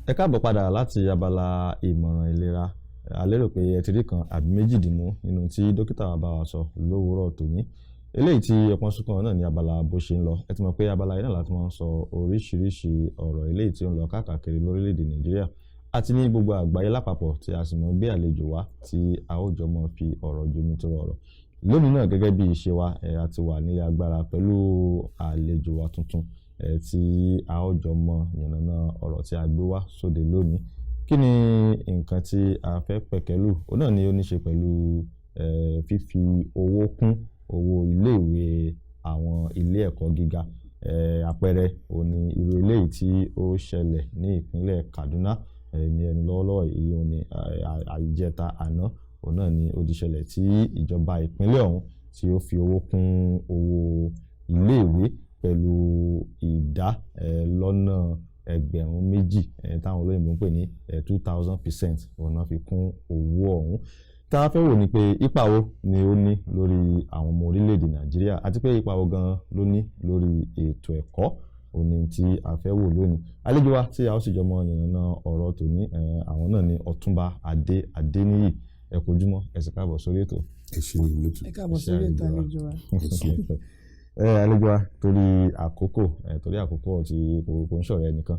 Ẹ káàbọ̀ padà láti abala ìmọ̀ràn ìlera. A lérò pé ẹ ti rí kan àbí méjì dìmú nínú tí dókítà wa bá wa sọ lówùúrọ̀ tòní. Eléyìí tí ọpọ́n súnkàn náà ní abala bó ṣe ń lọ. Ẹ ti mọ̀ pé abala yìí náà láti máa ń sọ oríṣiríṣi ọ̀rọ̀ eléyìí tí ó ń lọ káàkiri lórílẹ̀‐èdè Nàìjíríà àti ní gbogbo àgbáyé lápapọ̀, tí a sì mọ̀ gbé àlejò wa tí a ó jọ mọ́ fi ọ̀rọ̀ jomitoro ọ̀rọ̀. Lónìí náà gẹ́gẹ́ bí ìṣe wa, a ti wà ní agbára pẹ̀lú àlejò wa tuntun tí a ó jọ mọ yànnàná ọ̀rọ̀ tí a gbé wá sóde lónìí. Kí ni nǹkan tí a fẹ́ pẹ̀kẹ́lù? Òun náà ni ó ní ṣe pẹ̀lú fífi owó kún owó iléèwé àwọn ilé ẹ̀kọ́ gíga. Àpẹẹrẹ òun ni irú eléyìí tí ó ṣẹlẹ̀ ní ìpínlẹ̀ Kaduna ní ẹnu lọ́wọ́lọ́wọ́ èyí òun ni àìjẹta àná. Òun náà ni ó ti ṣẹlẹ̀ tí ìjọba ìpínlẹ̀ ọ̀hún tí ó fi owó kún owó iléèwé pẹ̀lú ìdá lọ́nà ẹgbẹ̀rún méjì táwọn olóyìnbó ń pè ní 2000%. Òun náà fi kún owó ọ̀hún. Tá a fẹ́ wò ni pé ipa wo ni ó ní lórí àwọn ọmọ orílẹ̀-èdè Nàìjíríà àti pé ipa wo gan ló ní lórí ètò ẹ̀kọ́. Òun ni tí a fẹ́ wò lónìí. Àlejò wa tí a ó sì jọ mọ yànnàná ọ̀rọ̀ tòní, àwọn náà ni Ọ̀túnba Adéníyì. Ẹ kú ojúmọ́, ẹ sì káàbọ̀ sórí ètò. Ẹ ṣé olóòtú. Ẹ káàbọ̀ sórí ètò àlejò wa. Àlejò wa, torí àkókò tí kò ń ṣọ̀rẹ́ nìkan,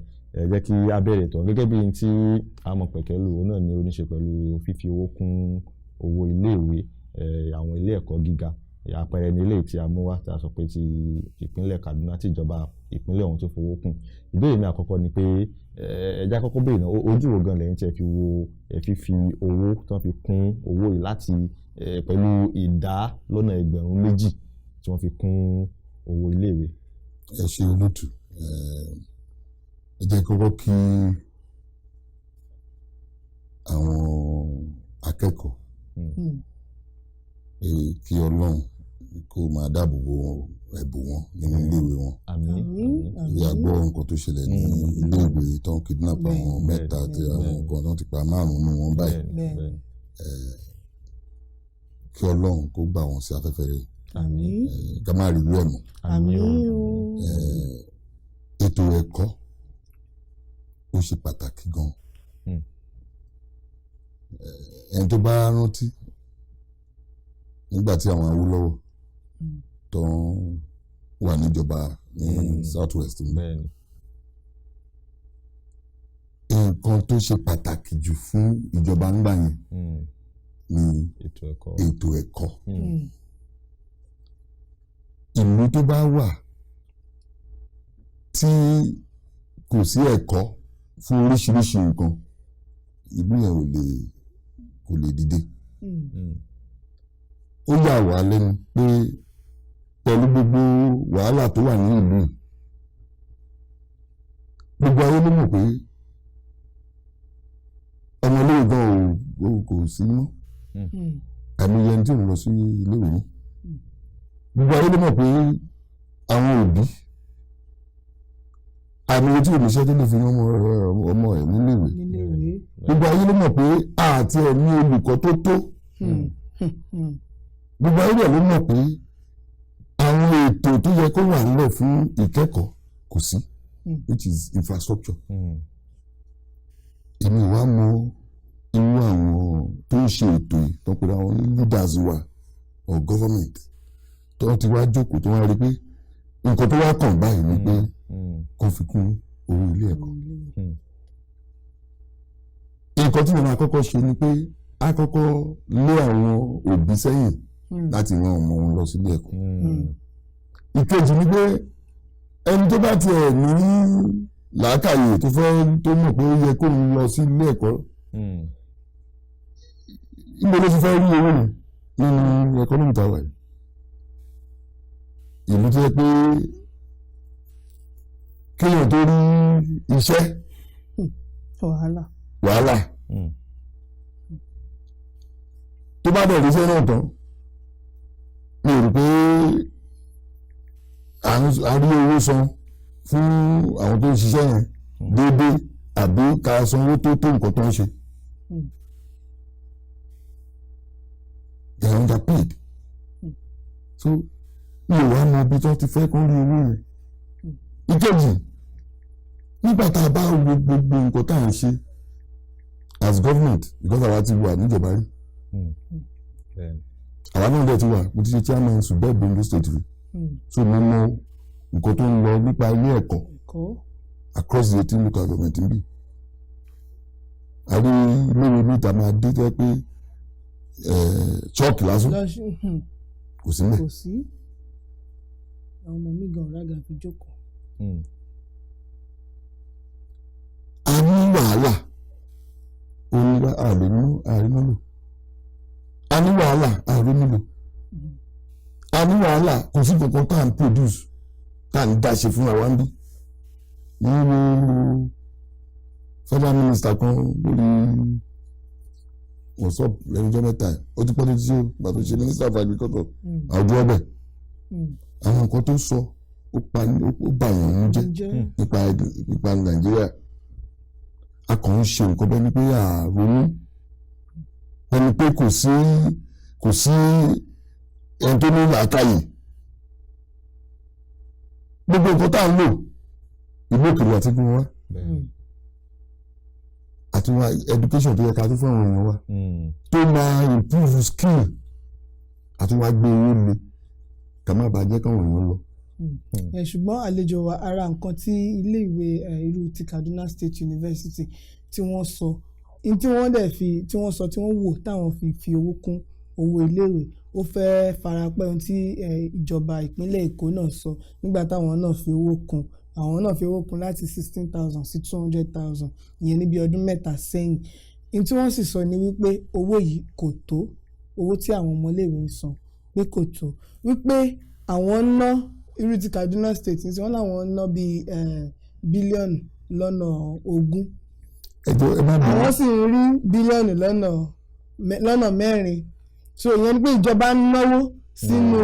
jẹ́ kí a bẹ̀rẹ̀ tán gẹ́gẹ́ bí tí a mọ̀ pẹ̀kẹ́lù. Òun náà ni ó ní ṣe pẹ̀lú fífi owó kún owó iléèwé àwọn ilé ẹ̀kọ́ gíga. Àpẹẹrẹ ní eléyìí tí a mú wá, tí a sọ pé ti ìpínlẹ̀ Kaduna tí ìjọba ìpínlẹ̀ ọ̀hún tó fowó kún. Ìbéèrè mi àkọ́kọ́ ni pé ẹja kọ́kọ́ béèrè náà, ojú wo gan lẹ́yìn tí ẹ fi wo fífi owó tán fi kún owó yìí láti pẹ̀lú ìdá lọ́nà ẹgbẹ̀rún méjì tí wọ́n fi kún owó iléèwé? Ẹ ṣé olóòtú. Ẹ jẹ́ kọ́kọ́ kí àwọn akẹ́kọ̀ọ́ kí Ọlọ́run kó máa dáàbò bo ẹ̀bùn wọn nínú iléèwé wọn. Àmín. Ìyá gbọ́ nǹkan tó ṣẹlẹ̀ ní iléèwé tó ń kidnap àwọn mẹ́ta tí àwọn kan tó ti pa márùn-ún nínú wọn báyìí. Kí Ọlọ́run kó gbà wọ́n sí afẹ́fẹ́ rẹ̀. Àmín. Ká má rí irú ẹ̀ mọ́. Àmín. Ètò ẹ̀kọ́ ó ṣe pàtàkì gan. Ẹni tó bá rántí nígbà tí àwọn Awólọ́wọ̀ tó wà níjọba ní South West, nǹkan tó ṣe pàtàkì jù fún ìjọba ńgbà yẹn ni ètò ẹ̀kọ́. Ìlú tó bá wà tí kò sí ẹ̀kọ́ fún oríṣiríṣi nǹkan, ìlú yẹn kò lè dìde. Ó yà wá lẹ́nu pé pẹ̀lú gbogbo wàhálà tó wà ní ìlú, gbogbo ayé ló mọ̀ pé ọmọ iléèwé gan kò sí mọ́. Àìmọye ẹni tí ò ń lọ sí iléèwé mọ́. Gbogbo ayé ló mọ̀ pé àwọn òbí àìmọye tí òníṣẹ́ tó lè fi ọmọ ẹ̀ níléèwé. Gbogbo ayé ló mọ̀ pé àti ẹ̀ ní olùkọ́ tó tó. Gbogbo ayé rẹ̀ ló mọ̀ pé àwọn ètò tó yẹ kó wà nílẹ̀ fún ìkẹ́kọ̀ọ́ kò sí, which is infrastructure. Èmi wá mọ irú àwọn tó ń ṣe ètò yìí tó ń pè àwọn leaders wa or government tó ti wá jókòó tó wá rí pé nǹkan tó wá kàn báyìí ni pé kó fi kún owó ilé ẹ̀kọ́. Nǹkan tí wọ́n máa kọ́kọ́ ṣe ni pé a kọ́kọ́ lé àwọn òbí sẹ́yìn láti rán ọmọ wọn lọ sílé ẹ̀kọ́. Ìkejì ni pé ẹni tó bá tiẹ̀ ní làákàyè tó mọ̀ pé ó yẹ kó lọ sílé ẹ̀kọ́, níbo ló ti fẹ́ rí owó nínú ẹkọ́nọ́mì tàwa yìí? Ìlú tó yẹ pé kéèyàn tó rí iṣẹ́ wàhálà tó bá bẹ̀rẹ̀ iṣẹ́ náà tán, mi ò rò pé a rí owó san fún àwọn tó ń ṣiṣẹ́ yẹn déédéé àbí ká sanwó tó nǹkan tó ń ṣe. underpaid so mi ò wá mọ ibi tó ti fẹ́ kó rí owó yẹn. ìkejì nígbà tá a bá wo gbogbo nǹkan tá à ń ṣe as government because àwa ti wà níjọba rí àwa náà dẹ̀ ti wà mo ti ṣe chairman subeb Ondo State rí so mo mọ nǹkan tó ń lọ nípa ilé ẹ̀kọ́ across the 18 local government ń bì a rí lórí níta máa dé jẹ́ pé ṣọ́ọ̀kì lásán kò sí mẹ́. kò sí àwọn ọmọ mi gan ọ̀rágà fi jókòó. a ní wàhálà onígbà àrínúlò a ní wàhálà àrínúlò a ní wàhálà kò sí kankan tá à ń produce tá à ń dáṣe fún àwa ń bí. mo wo federal minister kan lórí WhatsApp lẹ́nu ọjọ́ mẹ́ta ó ti pẹ́ tó ti ṣe pàtó ṣe minister of agriculture àwùjọ ọbẹ̀ àwọn nǹkan tó sọ ó bà yàn ń jẹ́ nípa Nàìjíríà a kàn ń ṣe nǹkan bẹ́ẹ̀ ni pé àrònú ẹni pé kò sí ẹni tó ní làákàyè gbogbo nǹkan tá à ń lò ìlú òkèèrè àti gbogbo wa àti wa education tó yẹ ká tó fún àwọn èèyàn wa tó máa improve skill àti wa gbé owó le ká má bàa jẹ́ káwọn èèyàn lọ. ṣùgbọ́n àlejò wa ara nǹkan tí iléèwé irú ti Kaduna State University tí wọ́n sọ tí wọ́n sọ tí wọ́n wò táwọn fi owó kún owó iléèwé ó fẹ́ farapẹ́ ohun tí ìjọba ìpínlẹ̀ Èkó náà sọ nígbà táwọn náà fi owó kún àwọn náà fi owó kún láti 16,000 sí 200,000 ìyẹn níbi ọdún mẹ́ta sẹ́yìn ní tí wọ́n sì sọ ni wípé owó yìí kò tó owó tí àwọn ọmọléèwé ń san pé kò tó wípé àwọn ná irú ti Kaduna State ní wọ́n láwọn ná bíi bílíọ̀nù lọ́nà 20 àwọn sì ń rí bílíọ̀nù lọ́nà 4 so ìyẹn ni pé ìjọba ń náwó sínú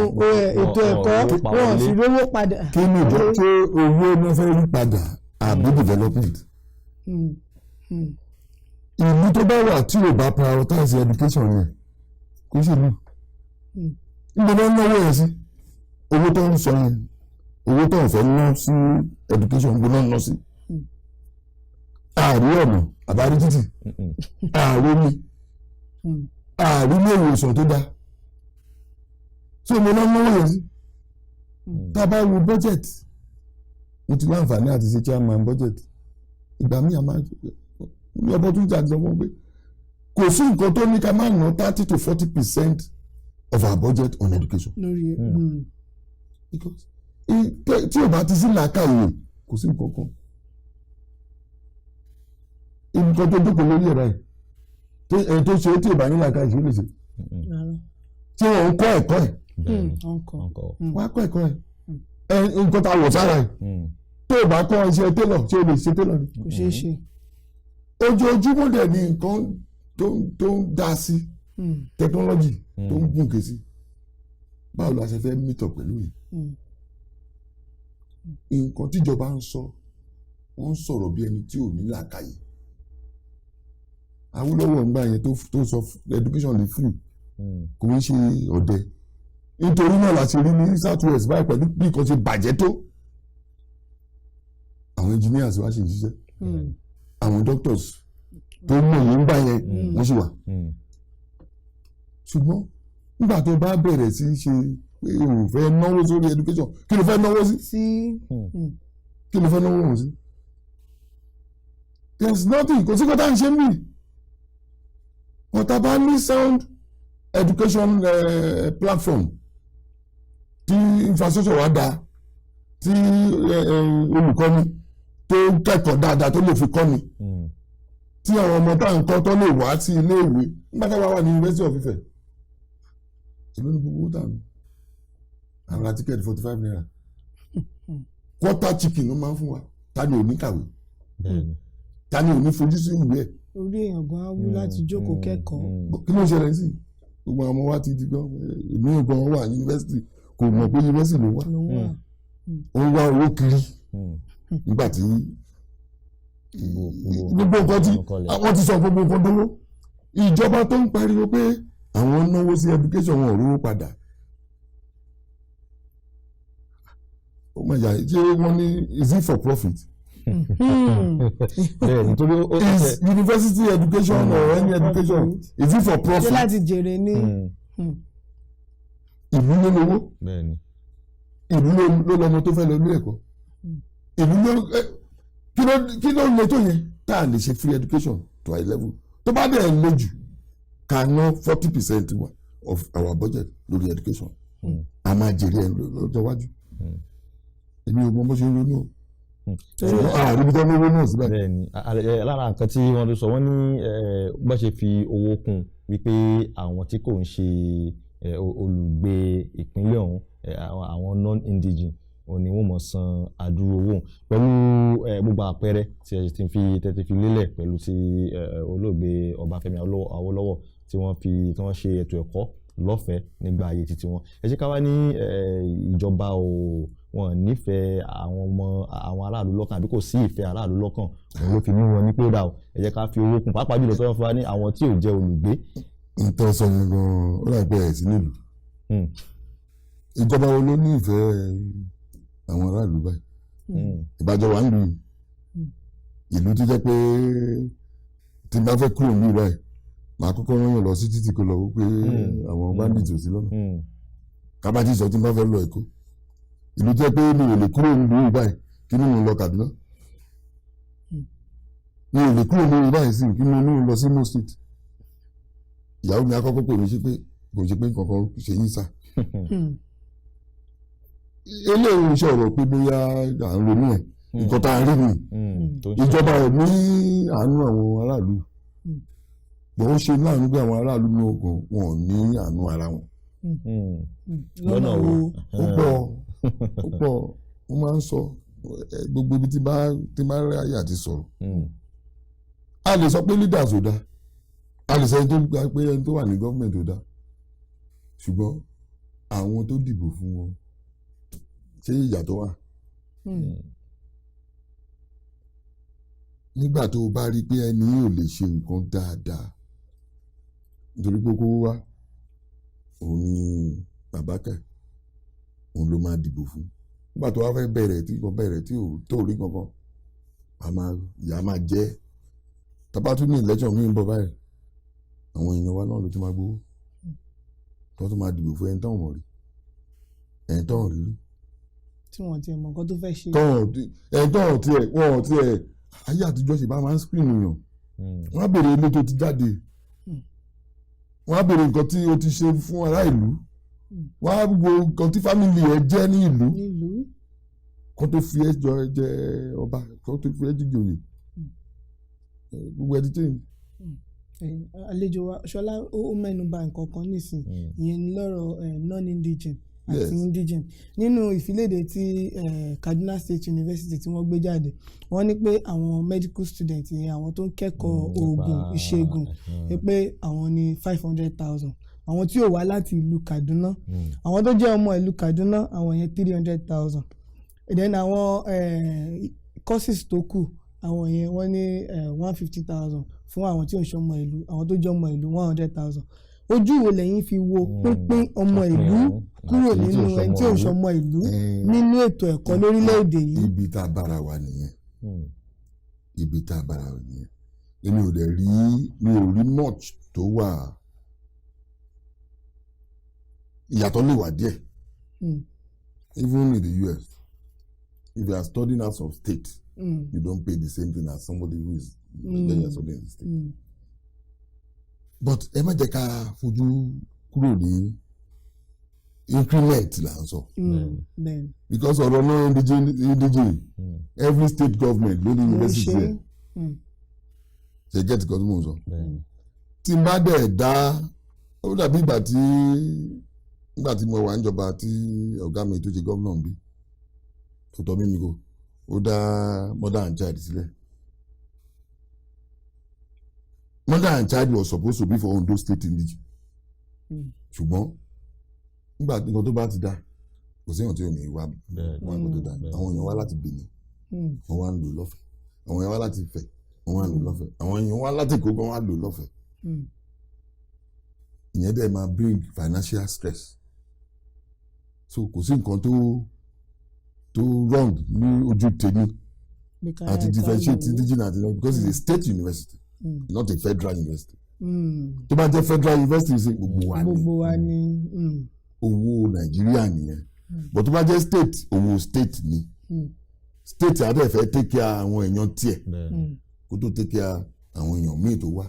ètò ẹ̀kọ́ wọn sì rówó padà. kí ni ìjọ pé owó náà fẹ́ rí padà àbí development. ìlú tó bá wà tí ò bá prioritize education yẹn kò ṣe lù. níbo ló ń náwó yẹn sí owó tó ń sọ yẹn owó tó ń fẹ́ ná sí education níbo ló ń ná sí. ààrí ọ̀nà àbárí títì ààrí mi ààrí ilé ìwòsàn tó dáa tí mo lọ náwó yẹn sí tá a bá wo budget mo ti láǹfààní àti ṣe chairman budget ìgbà míì a máa ní opportunity àti ọmọ pé kò sí nǹkan tó ní ká máa ná 30 to 40% of our budget on education. because tí o bá ti sí làákàyè kò sí nǹkan kan nǹkan tó jókòó lórí ẹ̀rọ yìí ẹni tó ṣe tí o bá ní làákàyè ṣe ó lè ṣe tí wọ́n ń kọ́ ẹ̀kọ́ ẹ̀ wọ́n á kọ́ ẹ̀kọ́ ẹ̀ nǹkan tá a wọ̀ sára ẹ̀ tó o bá kọ́ iṣẹ́ télọ̀ tí o lè ṣe télọ̀ ni. kò ṣeé ṣe. ojoojúmọ́ dẹ̀ ni nǹkan tó ń dá sí technology tó ń gùnkè sí báwo la ṣe fẹ́ meet up pẹ̀lú yìí. nǹkan tíjọba ń sọ wọ́n ń sọ̀rọ̀ bí ẹni tí ò ní làákàyè. Awólọ́wọ̀ ńgbà yẹn tó sọ education dey free kò ń ṣe ọ̀dẹ nítorí náà la ṣe rí ní South West báyìí pẹ̀lú bí nǹkan ṣe bàjẹ́ tó àwọn engineers wá ṣe ṣiṣẹ́ àwọn doctors tó mọ̀ yín gbà yẹn wọ́n ṣì wà ṣùgbọ́n nígbà tó bá bẹ̀rẹ̀ sí ṣe pé o fẹ́ náwó sórí education kí ló fẹ́ náwó sí kí ló fẹ́ náwó sí there is nothing kò sí kó tá à ń ṣe mí ọ̀tá bá ní sound education platform tí infrastructure wa dáa tí olùkọ́ni tó kẹ́kọ̀ọ́ dáadáa tó lè fi kọ́ni tí àwọn ọmọ tá à ń kọ́ tó lè wá sí ilé ìwé nígbà tá a wà ní University of Ife èló ní gbogbo ó dànù àwọn ra tíkẹ́ẹ̀tì 45 naira quarter chicken ló máa ń fún wa ta ni ò ní kàwé ta ni ò ní fojú sí ìwé ẹ̀. orí èèyàn gan á wú láti jókòó kẹ́kọ̀ọ́. kí ló ń ṣẹlẹ̀ sí gbogbo àwọn ọmọ wa ti di gan ìmíràn gan wà yunifásitì kò mọ̀ pé yunifásitì ló wà ó ń wá owó kiri nígbà tí gbogbo nǹkan tí àwọn ti sọ gbogbo nǹkan dúró ìjọba tó ń pariwo pé à àwọn náwó sí education wọn ò rówó padà. ó mà yà ṣé wọ́n ní is it for profit? bẹ́ẹ̀ nítorí is university education or any education is it for profit? ṣé láti jèrè ní. ìlú ló lówó. bẹ́ẹ̀ni. ìlú ló lọ́mọ tó fẹ́ lọ ilé ẹ̀kọ́. ìlú ló kí ló lè tó yẹn tá a lè ṣe free education to high level tó bá dẹ̀ lè jù ká ná 40% of our budget lórí education a máa jèrè ẹ̀ lọ́jọ́ iwájú. èmi ò mọ bó ṣe ń ronú o. àríbi tó ń ronú náà síbẹ̀. bẹ́ẹ̀ni lára nǹkan tí wọ́n lè sọ wọ́n ní bó ṣe fi owó kún wípé àwọn tí kò ń ṣe olùgbé ìpínlẹ̀ ọ̀hún àwọn non-indigene òní wọ́n mọ̀ san àdúró owó pẹ̀lú gbogbo àpẹẹrẹ tí ẹ ti fi lélẹ̀ pẹ̀lú ti olóògbé Ọbáfẹ́mi Awólọ́wọ̀ tí wọ́n ṣe ètò ẹ̀kọ́ lọ́fẹ̀ẹ́ nígbà ayé títí wọn. ẹ jẹ́ ká wá ní ìjọba wọn nífẹ̀ẹ́ àwọn aráàlú lọ́kàn àbí kò sí ìfẹ́ aráàlú lọ́kàn òun ló fi mú wọn ní pé ó dà o ẹ jẹ́ ká fi owó kún pàápàá jùlọ tó wọ́n fún wa ní àwọn tí ò jẹ́ olùgbé. nǹkan sọ yẹn gan-an ó dà pé ẹ̀ sí nílùú. ìjọba wo ló ní ìfẹ́ àwọn aráàlú báyìí? ìbàjẹ́ wà ń lù ìlú tó jẹ́ pé tí n bá fẹ́ kúrò ní ìlú ẹ̀ màá kọ́kọ́ rán yàn lọ sí títì kó lọ wípé àwọn bandits ò sí lọ́nà kábàtì sọ tí n bá fẹ́ lọ Èkó ìlú tó jẹ́ pé mi ò lè kúrò ní ìlú báyìí kí ni mo lọ Kaduna mi ò lè kúrò ní ìlú báyìí sí kí ni mo lọ sí Imo State ìyàwó mi akọ́kọ́ pè mí sí pé kò ṣe pé nǹkan ṣe yín sá. eléyìí iṣẹ́ ọ̀rọ̀ pé bóyá à ń ronú ẹ̀ nǹkan tá a rí ni ìjọba ẹ̀ ní àánú àwọn aráàlú bó ń ṣe láàánú bí àwọn aráàlú ní ogun wọn ò ní àánú ara wọn. lọ́nà wo ó pọ̀ ó máa ń sọ gbogbo ibi tí bá rí ayé àti sọ̀rọ̀ a lè sọ pé leaders ò dá a lè sọ ẹni tó gba pé ẹni tó wà ní gọ́ọ̀mẹ̀ntì ò dá ṣùgbọ́n àwọn tó dìbò fún wọn ṣé ìyàtọ̀ wà. nígbà tó o bá rí pé ẹni yóò lè ṣe nǹkan dáadáa nítorí pé kó wá òun ni bàbá kẹ òun ló máa dìbò fún nígbà tó wá fẹ́ bẹ̀rẹ̀ tí tó rí kankan ìyá máa jẹ́ tábà tún ní election mi ń bọ̀ báyìí àwọn èèyàn wa náà ló tún máa gbowó tó tún máa dìbò fún ẹni tán wọ̀n rí ẹni tán rí rí. tí wọ́n ti mọ̀ nǹkan tó fẹ́ ṣe. ẹni tán wọ́n ti ẹ̀ ayé àtijọ́ ṣe bá máa ń screen yàn wọ́n á béèrè ilé tó ti jáde wọ́n á béèrè nǹkan tí o ti ṣe fún ará ìlú wọ́n á wo nǹkan tí fámìlì ẹ jẹ́ ní ìlú kó tó fi ẹ jẹ ọba kó tó fi ẹ jíjẹ òye gbogbo ẹ ti tẹ̀. àlejò wa Ṣọlá ó mẹ́nu bà nǹkan kan nísìn ìyẹn ní lọ́rọ̀ non-indigene àti indigene nínú ìfiléde tí Kaduna State University tí wọ́n gbé jáde wọ́n ní pé àwọn medical students yẹn àwọn tó ń kẹ́kọ̀ọ́ oògùn ìṣègùn pé àwọn ní 500,000 àwọn tí ò wá láti ìlú Kaduna àwọn tó jẹ́ ọmọ ìlú Kaduna àwọn yẹn 300,000 then àwọn courses tó kù àwọn yẹn wọ́n ní 150,000 fún àwọn tí ò ń ṣe ọmọ ìlú àwọn tó jẹ́ ọmọ ìlú 100,000 ojú wo lẹ́yìn fi wo pínpín ọmọ ìlú kúrò nínú ẹni tí ò ń ṣe ọmọ ìlú nínú ètò ẹ̀kọ́ lórílẹ̀‐èdè yìí. ibi tá a bára wa nìyẹn èmi ò dẹ̀ rí mi ò rí much tó wà ìyàtọ̀ lè wà díẹ̀ even in the US if you are studying out of state you don't pay the same thing as somebody who is studying in the state. But ẹ má jẹ́ ká fojú kúrò ní increment là ń sọ. Because ọ̀rọ̀ náà indigene every state government ló ní university ẹ̀ ṣe get nǹkan tí mò ń sọ. tí n bá dẹ̀ dá ó dàbí ìgbà tí mo wà níjọba tí ọ̀gá mi tó ṣe gómìnà bí Dr. Mimiko ó dá mother and child sílẹ̀. Mother and child was supposed to be for Ondo State indigene. ṣùgbọ́n nígbà nǹkan tó bá ti dá kò sí èèyàn tí ò ní wá nǹkan tó dá àwọn èèyàn wá láti Benin wọ́n wá ń lò lọ́fẹ̀ẹ́ àwọn èèyàn wá láti Ifẹ̀ wọ́n wá ń lò lọ́fẹ̀ẹ́ àwọn èèyàn wá láti Èkó wọ́n wá lò lọ́fẹ̀ẹ́. ìyẹn dẹ̀ máa bring financial stress so kò sí nǹkan tó wrong ní ojú tèmi àti differentiate teaching àti because it's a state university not a federal university tó bá jẹ́ federal university ṣe gbogbo wa ni owó Nàìjíríà nìyẹn but tó bá jẹ́ state owó state ni state àdé fẹ́ take care àwọn èèyàn tiẹ̀ kó tó take care àwọn èèyàn míì tó wá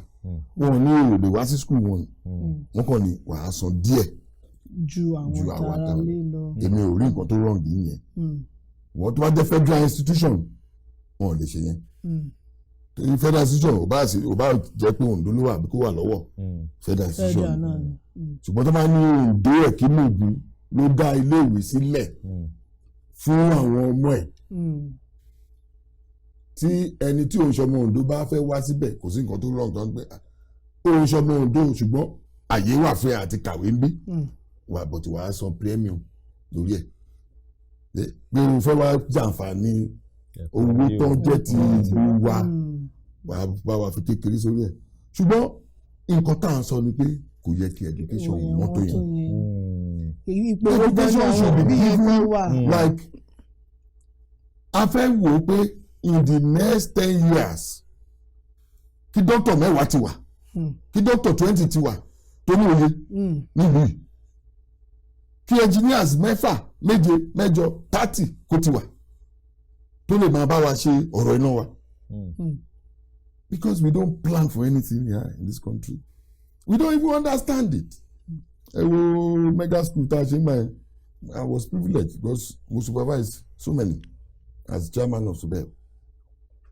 wọn ní èrè wá sí school wọn kàn ní wàá san díẹ̀ ju àwọn tara lé lọ èmi ò rí nǹkan tó wrong yìí yẹn wọ́n tó bá jẹ́ federal institution wọn ò lè ṣe yẹn federal institution ò bá jẹ́ pé Oǹdó ló wà àbí kó wà lọ́wọ́ federal institution ṣùgbọ́n tó bá ní Oǹdó Ẹ̀kínmògún ló dá iléèwé sílẹ̀ fún àwọn ọmọ ẹ̀ tí ẹni tí òun ṣọmọ Oǹdó bá fẹ́ wá síbẹ̀ kò sí nǹkan tó rọ̀ tó ń pẹ́ òun ṣọmọ Oǹdó ṣùgbọ́n àyè wà fún ẹ àti kàwé ń bí wà bọ̀ tí wàá san premium lórí ẹ̀ pé òun fẹ́ wá jàǹfààní owó tó ń jẹ́ ti ìlú wa wà wà fi kékeré sórí ẹ̀ ṣùgbọ́n nǹkan tá à ń sọ ni pé kò yẹ kí education mọ́tò yẹn education should be given like a fẹ́ wò ó pé in the next 10 years kí doctor 10 ti wà kí doctor 20 ti wà tó ní òye nílùú yìí kí engineers 6, 7, 8, 30 kó ti wà tó lè máa bá wa ṣe ọ̀rọ̀ iná wa because we don't plan for anything here in this country we don't even understand it ẹ wo mega school tá a ṣe máa I was privileged because mo supervise so many as chairman of SUBEB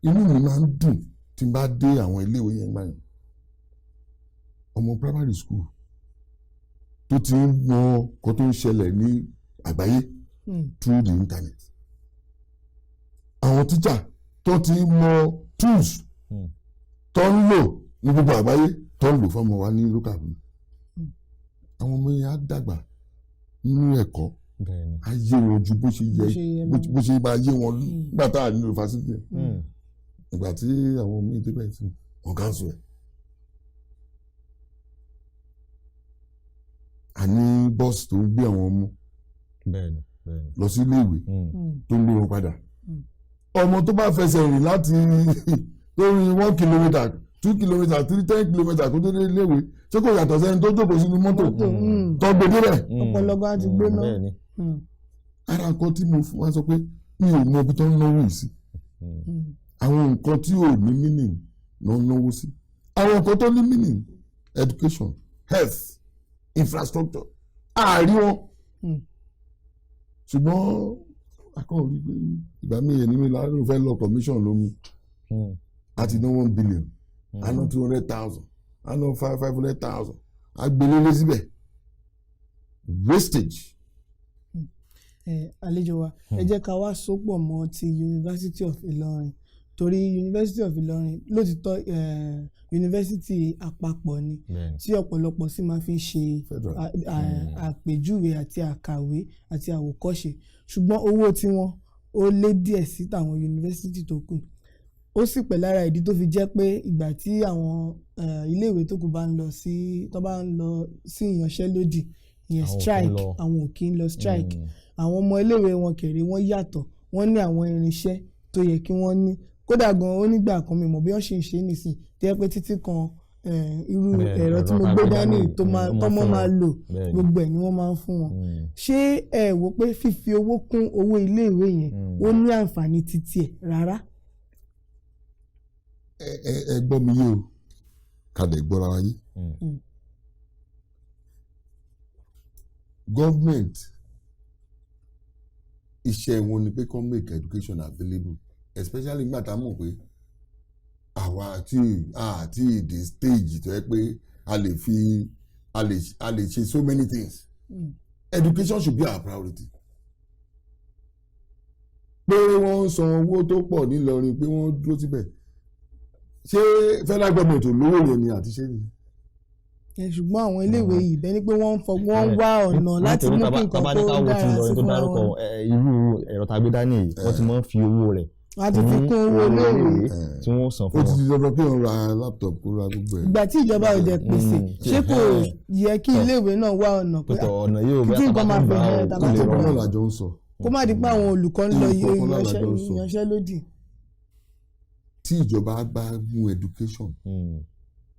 inú mi máa ń dùn tí n bá dé àwọn iléèwé yẹn gbà yẹn ọmọ primary school tó ti ń mọ nǹkan tó ń ṣẹlẹ̀ ní àgbáyé through the internet àwọn teacher tó ti ń mọ tools tó ń lò ní gbogbo àgbáyé tó ń lò fọmọ wa ní local government àwọn ọmọ yẹn á dàgbà nínú ẹ̀kọ́ ayé wọn ju bó ṣe bá yé wọn nígbà tá a ní yunifásitì ìgbà tí àwọn míì débẹ̀ sí wọn káńsù ẹ̀. a ní bọ́ọ̀sì tó ń gbé àwọn ọmọ lọ sí iléèwé tó ń gbé wọn padà ọmọ tó bá fẹsẹ̀ rìn láti lórí 1 kilometre 2 kilometre 3 10 kilometre kó tó dé iléèwé ṣé kò yàtọ̀ sẹ́ni tó jókòó sínú mọ́tò tó gbé débẹ̀. ọ̀pọ̀lọpọ̀ àti gbé náà. ara nǹkan tí mo wá sọ pé mi ò mọ ibi tó ń náwó yìí sí àwọn nǹkan tí ò ní meaning ló ń náwó sí àwọn nǹkan tó ní meaning education health infrastructure àárí wọn ṣùgbọ́n akọ́wé rí pé ìgbà mi yẹn nínú ìlànà fẹ́ lọ commission ló mú àti ná 1 billion àná 200,000 àná 500,000 agbélélé síbẹ̀ wastage. Àlejò wa ẹ jẹ́ ká wá sopọ̀ mọ́ ti University of Ilorin torí University of Ilorin lótìtọ́ yunifásitì àpapọ̀ ni tí ọ̀pọ̀lọpọ̀ sì máa fi ṣe àpèjúwe àti àkàwé àti àwòkọ́ṣe ṣùgbọ́n owó tiwọn ó lé díẹ̀ sí tàwọn yunifásitì tó kù ó sì pẹ̀ lára ìdí tó fi jẹ́ pé ìgbà tí àwọn iléèwé tó kù bá ń lọ sí ìyanṣẹ́lódì ìyẹn strike àwọn ò kí ń lọ strike àwọn ọmọ iléèwé wọn kéré wọ́n yàtọ̀ wọ́n ní àwọn irinṣẹ́ tó yẹ kí wọ́n ní kódà gan ó nígbà kan mi mọ̀ bí wọ́n ṣe ń ṣe nísìn tí ẹ pé títí kan irú ẹ̀rọ tí mo gbé dání tọ́mọ máa lò gbogbo ẹ̀ ni wọ́n máa ń fún wọn ṣé ẹ wò pé fífi owó kún owó iléèwé yẹn ó ní àǹfààní títí ẹ̀ rárá. ẹ gbọ́ mi yé o kàdé gbọ́ra wa yé government iṣẹ́ wọn ni pé kó make education available especially nígbà tá a mọ̀ pé àwa àti the stage tó yẹ pé a lè ṣe so many things education should be our priority. pé wọ́n san owó tó pọ̀ nílọrin pé wọ́n dúró síbẹ̀ ṣé federal government ò lówó rẹ̀ ni àti ṣé ni. ṣùgbọ́n àwọn iléèwé yìí bẹ́ẹ̀ ni pé wọ́n wá ọ̀nà láti mú kí nǹkan tó dára sí fún wọn. irú ẹ̀rọ tá a gbé dání yìí wọ́n ti máa ń fi owó rẹ̀ wọ́n á ti fi kún owó iléèwé tí wọ́n san ó fún ti wọn. di dandan kí wọ́n ra laptop kó ra gbogbo ẹ̀. ìgbà tí ìjọba ò dẹ̀ pèsè ṣé kò yẹ kí iléèwé náà wá ọ̀nà pé pẹ̀tọ̀ ọ̀nà yóò kí nǹkan máa fi hẹ́ tàbí ó lè tó ọ̀pọ̀ náà rọrùn. làjọ ń sọ. kó má di pé àwọn olùkọ́ ń lọ Nǹkan kan náà lájọ ń sọ. ìyanṣẹ́lódì. tí ìjọba bá mú education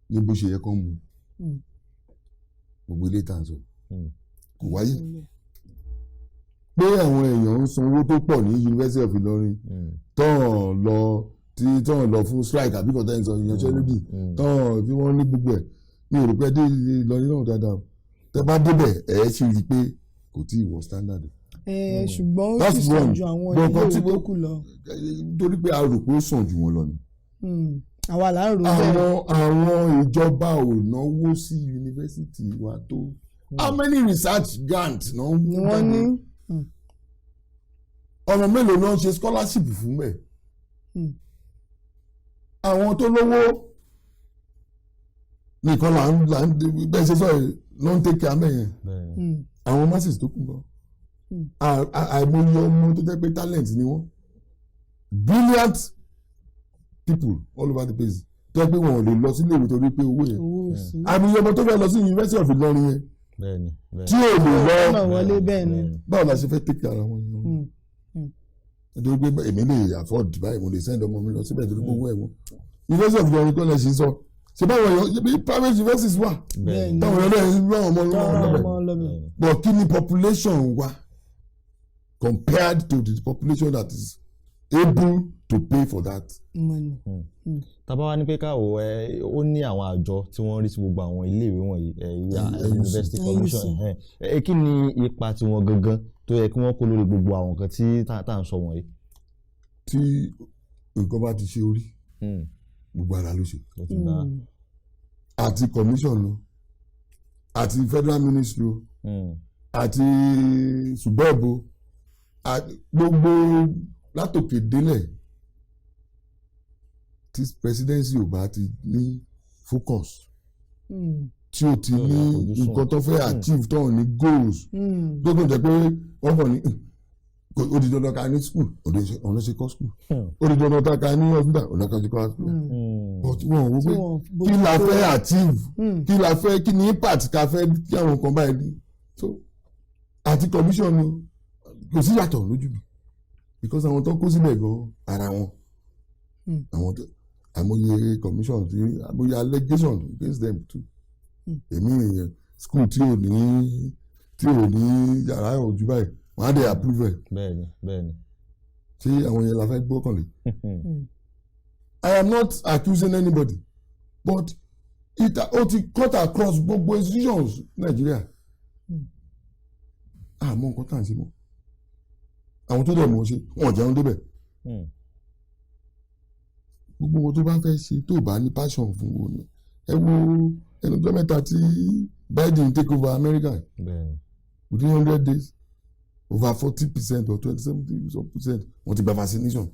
ní bó ṣe yẹ kó mú gbogbo ilé tàn sọ kò wáyé pé àwọn èèyàn ń san owó tó pọ̀ ní University of Ilorin tán lọ fún strike àbí kọ́tà ìsọ ìyanṣẹ́lódì tán bí wọ́n ní gbogbo ẹ̀ ní òrùpẹ́ dé Ìlọrin náà dáadáa tẹ́ bá débẹ̀ ẹ̀ ṣì rí i pé kò tí ì wọ standard. ṣùgbọ́n ó sì sàn ju àwọn ilé ìwé tó kù lọ. nítorí pé a rò pé ó sàn jù wọn lọ ni. àwa là ń rò bẹ́ẹ̀. àwọn ìjọba ò náwó sí yunifásitì wa tó how many research grants náà ni wọ́n ní. ọ̀nà mélòó náà ṣe scholarship fún bẹ́ẹ̀. àwọn tó lówó nìkan là ń bẹ́ẹ̀ ṣe sọ̀rọ̀ ló ń tẹ́kẹ̀ amẹ́yẹn àwọn masses tó kù bọ́ àìmọye ọmọ tó jẹ́ pé talent ni wọ́n brilliant people all over the place tó jẹ́ pé wọn ò lè lọ sílé ìwé torí pé owó yẹn àìmọye ọmọ tó fẹ́ lọ sí University of Ilorin yẹn tí ò lè lọ báwo la ṣe fẹ́ tẹ́kẹ̀ ara wọn yẹn nítorí pé èmi lè afford báyìí mo lè send ọmọ mi lọ síbẹ̀ torí pé owó ẹ̀ wọ́n University of Ilorin kọ́lẹ̀ ṣe sọ ṣe báwọn èèyàn private universities wà táwọn èèyàn lẹ́yìn lọ́wọ́ ọmọ lọ́wọ́ but kí ni population wa compared to the population that is able to pay for that. tábà wá ní pé káwọ ó ní àwọn àjọ tí wọ́n rí sí gbogbo àwọn iléèwé wọ̀nyí University Commission kí ni ipa tiwọn gangan tó yẹ kí wọ́n kó lórí gbogbo àwọn nǹkan tí tá à ń sọ wọ̀nyí. tí nǹkan bá ti ṣe orí gbogbo ara ló ṣe àti commission lọ àti federal ministry àti subeb gbogbo látòkè délẹ̀ tí presidency ò bá ti ní focus tí o ti ní nǹkan tó fẹ́ achieve tó ní goals gbogbo jẹ́ pé wọ́n kàn ní ó di dandan ká ní school ọ̀nà ṣe kọ́ school ó di dandan ká ní hospital ọ̀nà kan ṣe kọ́ hospital but wọ́n wò pé kí la fẹ́ achieve kí la fẹ́ kí ni impact ká fẹ́ kí àwọn kan báyìí ní so àti commission kò sí yàtọ̀ lójú mi because àwọn tó kó síbẹ̀ gan ara wọn àwọn tó àmọye commission tí àmọye allegation against them too èmi school tí ò ní yàrá ojú báyìí wọ́n á dẹ̀ approve ẹ̀. bẹ́ẹ̀ni. ṣé àwọn yẹn la fẹ́ gbọ́kànlé. I am not accusing anybody but ó ti cut across gbogbo institutions Nàìjíríà. àmọ́ nǹkan tá à ń ṣe mọ́ àwọn tó dẹ̀ mọ̀ ṣe wọ́n jẹun débẹ̀. gbogbo wọn tó bá fẹ́ ṣe tó bá ní passion fún wọn ẹ wo ẹnu ọjọ́ mẹ́ta tí Biden take over America within 100 days. Over 40% or 27% wọ́n ti gba vaccination.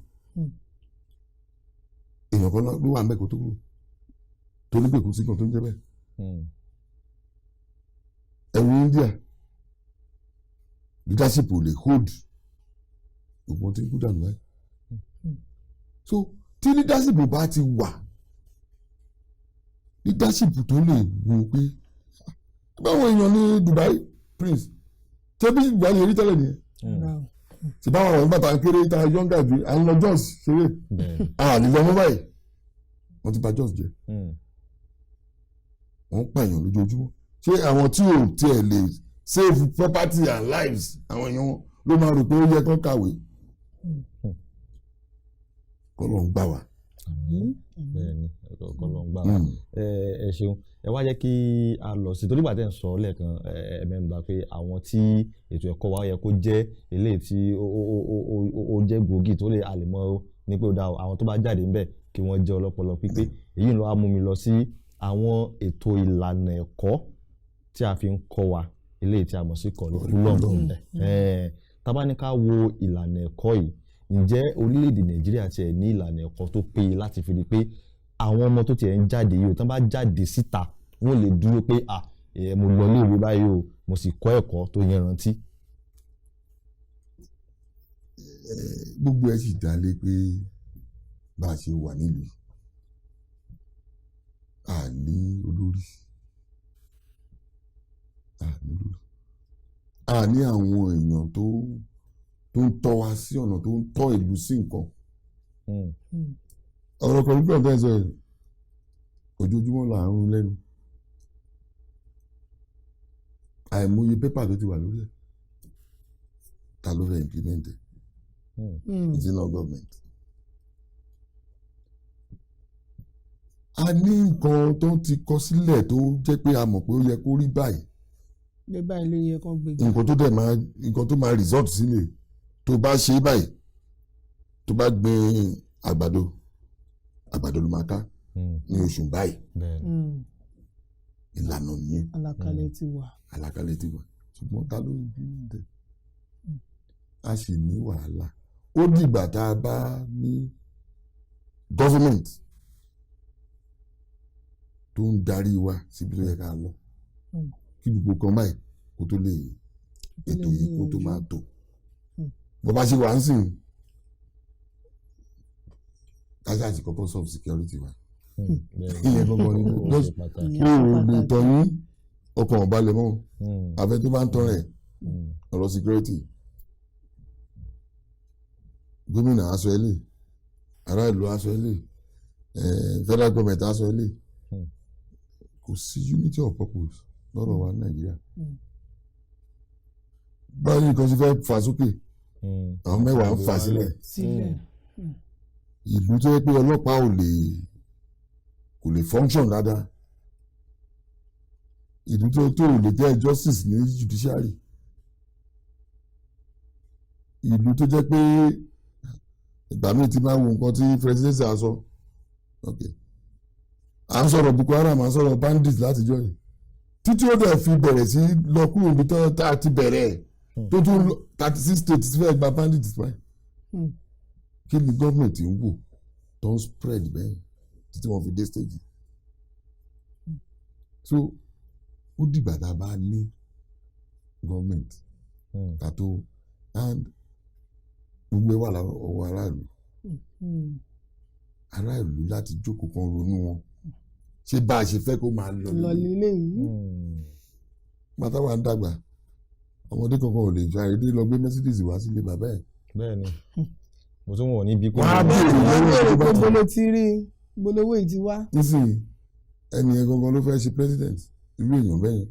èèyàn kan ló wà mẹ́kọ̀ọ́ tó kúrò tó ní pé kò sí kan tó ń jẹ́ bẹ́ẹ̀. ẹ̀rù India leadership ò lè hold ògbọ́n tí ń kú dànù báyìí. so tí leadership bá ti wà leadership tó lè wo pé báwọn èèyàn ní Dubai Prince ṣé bí ìgbà ni èrí tẹ́lẹ̀ nìyẹn ṣe báwọn àwọn ìgbà tá a kéré tá a yọ̀ǹgà ju à ń lọ Jos ṣeré àlejò ọmọ báyìí wọ́n ti bà Jos jẹ́ wọ́n ń pààyàn lójoojúmọ́ ṣé àwọn tí ò tiẹ̀ lè save property and lives àwọn èèyàn ló máa rò pé ó yẹ kán kàwé kọ́ ló ń gbà wá. bẹ́ẹ̀ni kọ́ ló ń gbà wá ẹ ṣeun ẹ wá jẹ́ kí a lọ sí torí bàtẹ́ ń sọ lẹ́ẹ̀kan ẹ̀mẹ́nuba pé àwọn tí ètò ẹ̀kọ́ wa yẹ kó jẹ́ eléyìí tí ó jẹ́ gbòógì tó lè àlèmọ́ ní pé ó dá àwọn tó bá jáde ńbẹ̀ kí wọ́n jẹ́ ọlọ́pọlọ pípé èyí ló wá mú mi lọ sí àwọn ètò ìlànà ẹ̀kọ́ tí a fi ń kọ́ wa eléyìí tí a mọ̀ sí curriculum tá bá ní ká wo ìlànà ẹ̀kọ́ yìí ǹjẹ́ orílẹ̀-èdè Nàìjíríà tiẹ̀ ní ìlànà ẹ̀kọ́ tó péye láti fi rí pé àwọn ọmọ tó tiẹ̀ ń jáde yìí o tán bá jáde síta wọ́n lè dúró pé mo lọ ní ìwé báyìí o mo sì kọ́ ẹ̀kọ́ tó yanrantí. gbogbo ẹ sì dá lé pé bá a ṣe wà nílùú yìí a ní olórí a ní àwọn èèyàn tó ń tọ́ wa sí ọ̀nà tó ń tọ́ ìlú sí nǹkan ọ̀rọ̀ kan nígbà tó ń sọ ojoojúmọ́ là ń rún lẹ́nu àìmọye pépà tó ti wà lórí ẹ̀ ta ló fẹ́ implement ẹ̀ it's not government. A ní nǹkan tó ti kọ sílẹ̀ tó jẹ́ pé a mọ̀ pé ó yẹ kó rí báyìí. Bí báyìí ló yẹ kán gbé. Nǹkan tó dẹ̀ máa nǹkan tó máa result sílẹ̀ tó bá ṣe báyìí tó bá gbin àgbàdo ló máa ká ní oṣù báyìí. Ìlànà nìyẹn. Àlàkalẹ̀ ti wà. Ṣùgbọ́n ta ló ń bí dẹ̀? A sì ní wàhálà. Ó dìgbà tá a bá ní government tó ń darí wa síbi tó yẹ ká lọ kí gbogbo kan báyìí kó tó lè ètò yìí kó tó máa tò bó bá ṣe wà ń sìn káṣá ti kọ́kọ́ sub security wa ìyẹn gbọ́ngàn ni pé òòlù ìtọ́ yín ọkàn ọ̀balẹ̀ mọ́ àfẹ́ tó bá ń tọ́ rẹ̀ ọ̀rọ̀ security gómìnà aṣọ ilé ará ìlú aṣọ ilé federal government aṣọ ilé kò sí unity of purpose lọ́rọ̀ wa ní Nàìjíríà báyìí nǹkan ṣe fẹ́ fà sókè àwọn mẹ́wàá ń fà sílẹ̀ ìlú tó yẹ pé ọlọ́pàá kò lè function dáadáa ìlú tó lè jẹ́ justice ní judiciary ìlú tó jẹ́ pé ìgbà míì ti máa wo nǹkan tí presidency á sọ à ń sọ̀rọ̀ Boko Haram à ń sọ̀rọ̀ bandits látijọ́ yìí títí ó dẹ̀ fi bẹ̀rẹ̀ sí lọ kúrò níbi tá a ti bẹ̀rẹ̀ tó tún 36 states fẹ́ gba bandits báyìí kí ni gọ́ọ̀mẹ̀ntì ń wò tó ń spread bẹ́ẹ̀ títí wọ́n fi dé stage so ó dìgbà tá a bá ní gọ́ọ̀mẹ̀ntì ká tó and gbogbo ẹ̀ wà lọ́wọ́ aráàlú láti jókòó kan ronú wọn ṣé bá a ṣe fẹ́ kó máa lọ lílé yìí. Bàtà wà ń dàgbà ọmọdé kankan ò lè gba èdè lọ gbé Mercedes wá sílé bàbá ẹ̀. Bẹ́ẹ̀ni mo tún wọ̀ níbi pé. wọ́n á bèèrè pé bolo ti rí bolówó yìí ti wá. nísìnyí ẹni yẹn gangan ló fẹ́ ṣe president irú èèyàn bẹ́ẹ̀ yẹn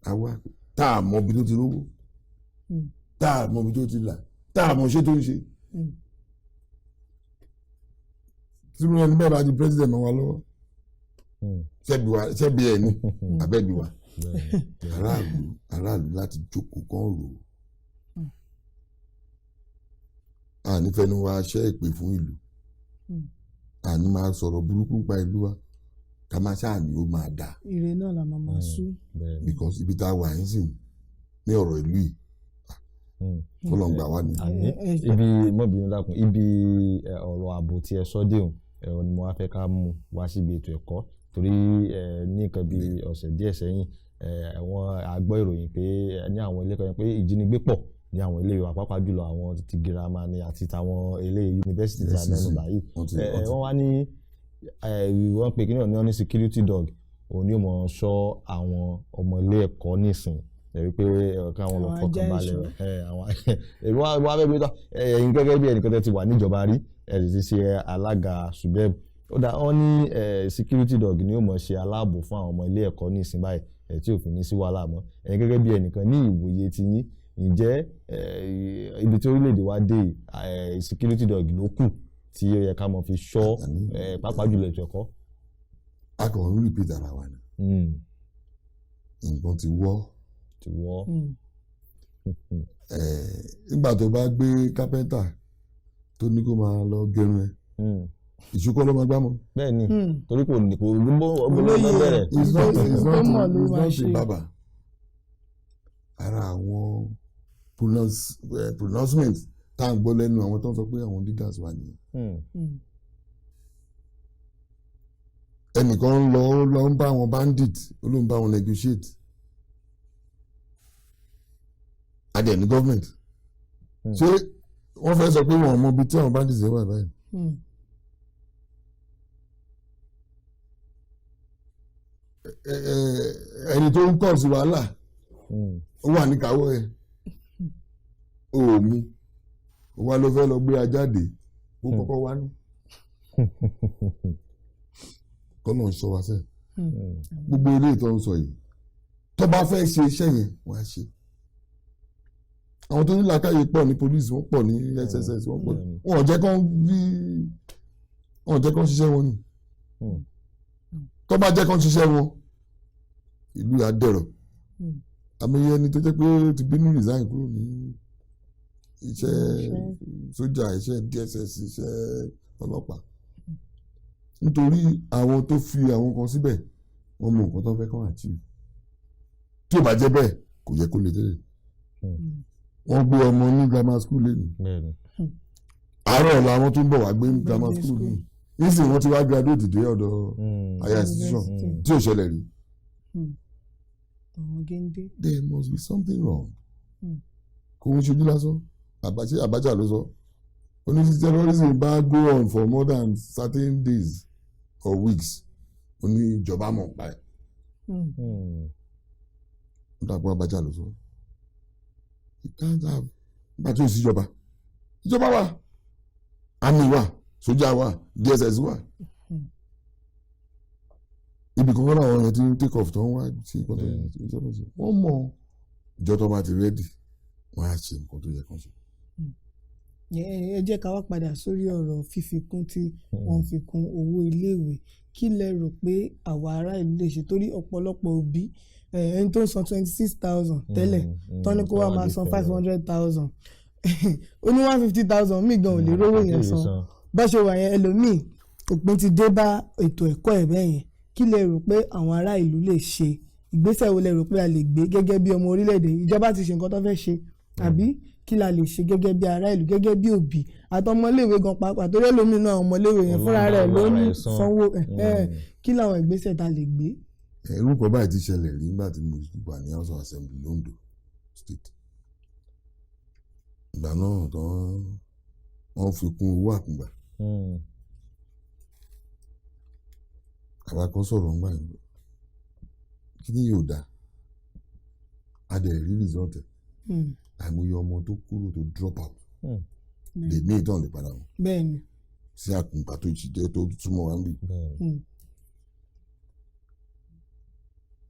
àwa tá a mọ ibi tó ti rówó tá a mọ ibi tó ti là tá a mọ ṣé tó ń ṣe. tí wọ́n ní bẹ́ẹ̀ bá di president mọ́ wa lọ́wọ́ ṣẹ́bi ẹ̀ ní abẹ́bi wa aráàlú láti jókòó kan rò ó nífẹ̀ẹ́ ni wàá ṣẹ́ ìpè fún ìlú àní máa sọ̀rọ̀ burúkú pa ìlú wa ká máa ṣáà ní ó máa dà. ire náà la máa sú. because ibi tá a wà yín sìn ní ọ̀rọ̀ ìlú yìí fọlọ́n gbà wá ní. ibi mọ́bìnrin dákun ibi ọ̀rọ̀ ààbò tí ẹ sọ déhùn ẹ̀rọ ni mo wá fẹ́ ká mú wá síbi ètò ẹ̀kọ́ torí ní nǹkan bí ọ̀sẹ̀ díẹ̀ sẹ́yìn àwọn àgbọ́ ìròyìn pé ní àwọn ilé kan pé ìjínigbé pọ̀ ní àwọn ilé ìwà pàápàá jùlọ àwọn ti girama ni àti tàwọn ilé yunifásitì tí a mẹ́nu báyìí wọ́n wá ní wọ́n pe kíní ọ̀nà ní security dog òun ni ó mọ̀ ṣọ́ àwọn ọmọ ilé ẹ̀kọ́ nísìn ẹ̀rí pé káwọn lọ fọkàn balẹ̀ àwọn èrò wa fẹ́ bí ẹ̀yin gẹ́gẹ́ bí ẹnìkan tẹ́ ti wà níjọba rí ẹ̀rí ti ṣe alága subeb ó dá wọn ní security dog ni ó mọ̀ ṣe aláàbò fún àwọn ọmọ ilé ẹ̀kọ́ ní ìsìn báyìí tí òfin ní sí wàhálà mọ́ ẹ̀yin gẹ́gẹ́ bí ẹnìkan ní ìwòye ti yín ǹjẹ́ ibi tí orílẹ̀-èdè wa dé security dog ló kù tí ó yẹ ká mọ̀ fi ṣọ́ pàápàá jùlọ ètò ẹ̀kọ́. a kàn ń repeat ara wa ni nǹkan ti wọ́ nígbà tó bá gbé kápẹ́ntà tó ní kó máa lọ gẹrun ẹ̀ ìṣúkọ́ ló máa gbá mọ́. Bẹ́ẹ̀ni torí kò ní kò gbọ́ ọgbọ́n bẹ̀rẹ̀. it's not bàbá ara àwọn pronouncement tá à ń gbọ́ lẹ́nu àwọn tó ń sọ pé àwọn leaders wà nìyẹn. ẹnìkan lọ ń bá àwọn bandit ó ló ń bá wọn negotiate adé ní government ṣé wọ́n fẹ́ sọ pé wọ́n mọ ibi tí àwọn bandits wà báyìí ẹni tó ń kọ̀ sí wàhálà ó wà ní káwọ́ ẹ̀ ó mú ó wá ló fẹ́ lọ gbé ajáde ó kọ́kọ́ wá ní kọ́nà sọ wá sẹ́ gbogbo ilé ìtọ́ ń sọ yìí tó bá fẹ́ ṣe iṣẹ́ yẹn wọ́n á ṣe àwọn tó ní làákàyè pọ̀ ní police wọ́n pọ̀ ní SSS wọ́n pọ̀ wọ́n ò jẹ́ kán ṣiṣẹ́ wọn ni tó bá jẹ́ kán ṣiṣẹ́ wọn ìlú yà dẹ̀rọ̀ àmì ẹni tó jẹ́ pé ó ti bínú resign kúrò ní iṣẹ́ sójà iṣẹ́ DSS iṣẹ́ ọlọ́pàá nítorí àwọn tó fi àwọn kan síbẹ̀ wọ́n mọ nǹkan tó fẹ́ kán achieve tí ò bá jẹ́ bẹ́ẹ̀ kò yẹ kó lè tẹ́lẹ̀ wọ́n gbé ọmọ ní grammar school lẹ́nu àárọ̀ làwọn tó ń bọ̀ wá gbé ní grammar school lẹ́nu nísìnyí wọ́n ti wá graduate dé ọ̀dọ̀ higher institution tí ò ṣẹlẹ̀ rí. There must be something wrong. Kò ń ṣojú lásán Abacha ló sọ oní terrorism bá go on for more than certain days or weeks oní ìjọba mọ̀ pa ẹ̀. Ó dàpọ̀ Abacha ló sọ nígbà tí ó sì ìjọba wà army wà sójà wà DSS wà ibi kan náà àwọn ẹni tí ń take off tó ń wá sí ìkọ́tọ̀ wọ́n mọ̀ ìjọ tó bá ti rẹ́dì wọ́n á ṣe nǹkan tó yẹ kán ṣe. ẹ jẹ́ ká wá padà sórí ọ̀rọ̀ fífikún tí wọ́n fi kún owó iléèwé kí lẹ rò pé àwa ará ìlú lè ṣe torí ọ̀pọ̀lọpọ̀ òbí ẹni tó ń san 26,000 tẹ́lẹ̀ tọ́ni kó wá máa san 500,000 ó ní 150,000 míì gan ò lè rówó yẹn san bá ṣe wà yẹn ẹlòmíì òpin ti dé bá ètò ẹ̀kọ́ ẹ̀ bẹ́ẹ̀ yẹn kí lẹ rò pé àwọn ará ìlú lè ṣe ìgbésẹ̀ wo lẹ rò pé a lè gbé gẹ́gẹ́ bí ọmọ orílẹ̀-èdè ìjọba ti ṣe nǹkan tó fẹ́ ṣe àbí kí la lè ṣe gẹ́gẹ́ bí ará ìlú gẹ́gẹ́ bí òbí àtọmọléèwé gan pàápàá torí ẹlòmíì náà ọmọléèwé yẹn fúnra rẹ̀ ló ní sanwó kí làwọn ìgbésẹ̀ tá lè gbé. irúkọ báyìí ti ṣẹlẹ̀ rí nígbà tí mo wà ní House of Assembly Londo State ìgbà náà tán wọ́n fi kún owó àkùngbà àwa kan sọ̀rọ̀ ń gbà yín kí ni yóò dá a dẹ̀ rí result ẹ̀ àìmọye ọmọ tó kúrò tó drop out lè ní ìtàn lè padà wọn bẹ́ẹ̀ni sí àkùngbà tó ti dé tó túmọ̀ wá ń bì.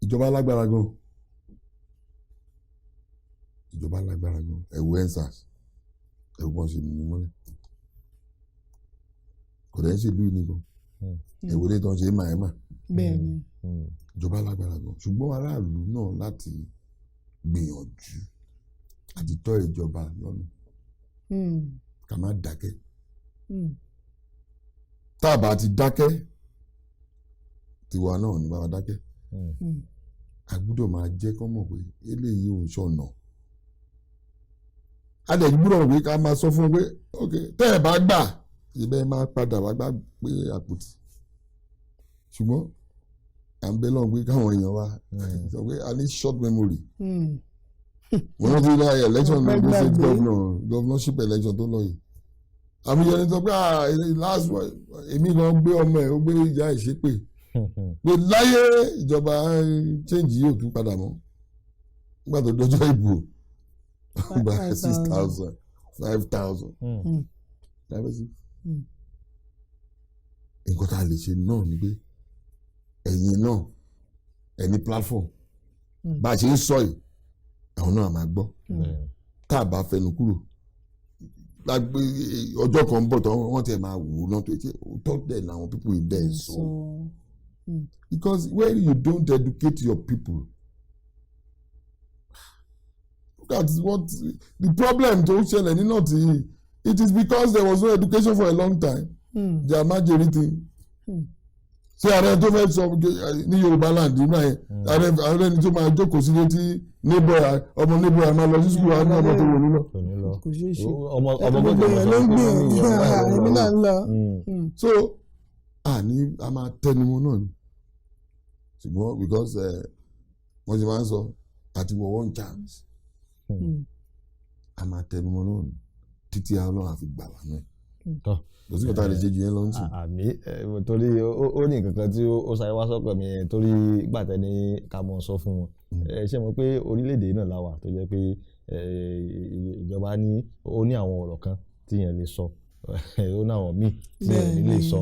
ìjọba lágbára gan ẹ̀wù ensars ẹ̀wù bọ́n ṣe mú mọ́lẹ̀ kò dẹ̀ ń ṣe ìlú nìkan ẹ̀wù lè tán ṣe máa bẹ́ẹ̀ni ìjọba lágbára gan ṣùgbọ́n aráàlú náà láti gbìyànjú àti tọ́ ìjọba lọ́nà ká má dákẹ́ tá a bá ti dákẹ́ tiwa náà ní bá wa dákẹ́ a gbúdọ̀ máa jẹ́ kọ́ mọ̀ pé eléyìí ò ń ṣọ̀nà a dẹ̀ gbúdọ̀ mọ̀ pé ká máa sọ fún un pé ok tẹ́ ẹ̀ bá gbà ibẹ̀ máa padà wá gbà pé àpótí ṣùgbọ́n à ń bẹ lọ́wọ́ pé káwọn èèyàn wa sọ pé a ní short memory wọ́n ti lọ election ní Ondo State governorship election tó lọ yìí àmì yẹn sọ pé last one èmi kan gbé ọmọ ẹ̀ ó gbé ìyá ẹ̀ ṣépè pé láyé ìjọba change yóò tún padà mọ́ nígbà tó dọjọ́ ìbò gba 6,000 5,000 nǹkan tá a lè ṣe náà ni pé ẹ̀yin náà ẹni platform bá a ṣe ń sọ yìí àwọn náà máa gbọ́ tá a bá fẹnu kúrò lágbé ọjọ́ kan ń bọ̀ tó wọ́n tẹ̀ máa wò ó náà tó ṣe òótọ́ dẹ̀ làwọn people yìí dẹ̀ sọ. Because when you don't educate your people, look at what the problem tó ṣẹlẹ̀ ní north yìí it is because there was no education for a long time. Their majority ṣé ààrẹ tó fẹ́ sọ ní Yorùbá land nígbà yẹn ààrẹ ni tó máa jókòó sí létí ọmọ neighbor máa lọ sí skul àwọn ọmọ tó wò nílọ. kò ṣeé ṣe ọmọ gbogbo èèyàn ló ń gbìyànjú èmi náà ń lọ. so a máa tẹnumọ́ náà ni ṣùgbọ́n because wọ́n ti máa ń sọ àti wọ one chance a máa tẹnumọ́ náà ni títí Ọlọ́run àfi gbà wá náà. tọ́ kò sí kò tá a lè ṣe jù yẹn lọ ń sìn. àmì torí ó ní nǹkan kan tí ó sáré wá sọ́kàn mi torí gbàtẹ́ ní ká mọ̀ sọ fún wọn ṣé mo pé orílẹ̀-èdè náà la wà tó jẹ́ pé ìjọba ó ní àwọn ọ̀rọ̀ kan tí yẹn lè sọ ó ní àwọn míì tí yẹn lè sọ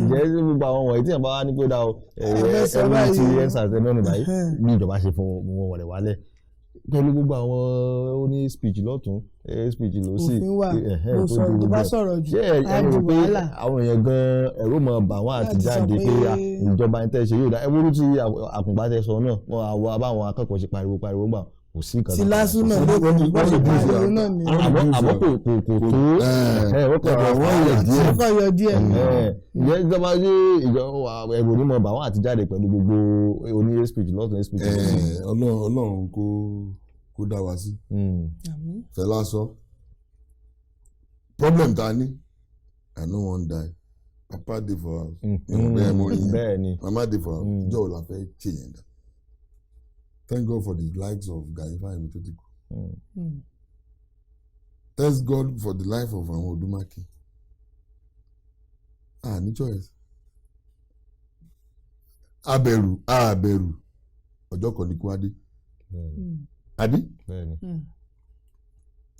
ǹjẹ́ gbogbo àwọn wọ̀nyí tí yẹn bá wá ní pé dá o ẹ̀rọ ti ensars ẹ̀ náà báyìí ní ìjọba ṣe fún wọn wọ̀rẹ̀ wálẹ̀ pẹ̀lú gbogbo àwọn oní speech lọ́tún speech lọ́sì òfin wà mo sọ tó bá sọ̀rọ̀ jù á di wàhálà. àwọn èèyàn gan ẹ̀rọ mọ̀ bà wọ́n àti jáde pé ìjọba ń tẹ́ ṣe yóò dá ẹwúrú tí àkùngbà tẹ sọ náà wọn àwọn abáwọn akẹ́kọ̀ọ́ ṣe pariwo gbà kò sí nǹkan. ti lásù náà ló kù wọ́n ṣe pariwo náà ni. àmọ́ kò tó ọkọ̀ yọ díẹ̀. ìyẹn ìjọba ṣe ẹ̀rọ onímọ̀ bà wọ́n àti jáde pẹ̀lú gbogbo oní speech lọ́tún speech. Ọlọ́run kó dá wa sí. Fẹlá sọ problem ta ni I no wan die papa dey for house bẹ́ẹ̀ ni mama dey for house ìjọ ò la fẹ́ ṣe yẹn dá thank God for the likes of Gani Fáyemí tó ti kú thank God for the life of àwọn Odúmákì ní choice abẹ̀rù ọjọ́ kan ní kú adé àbí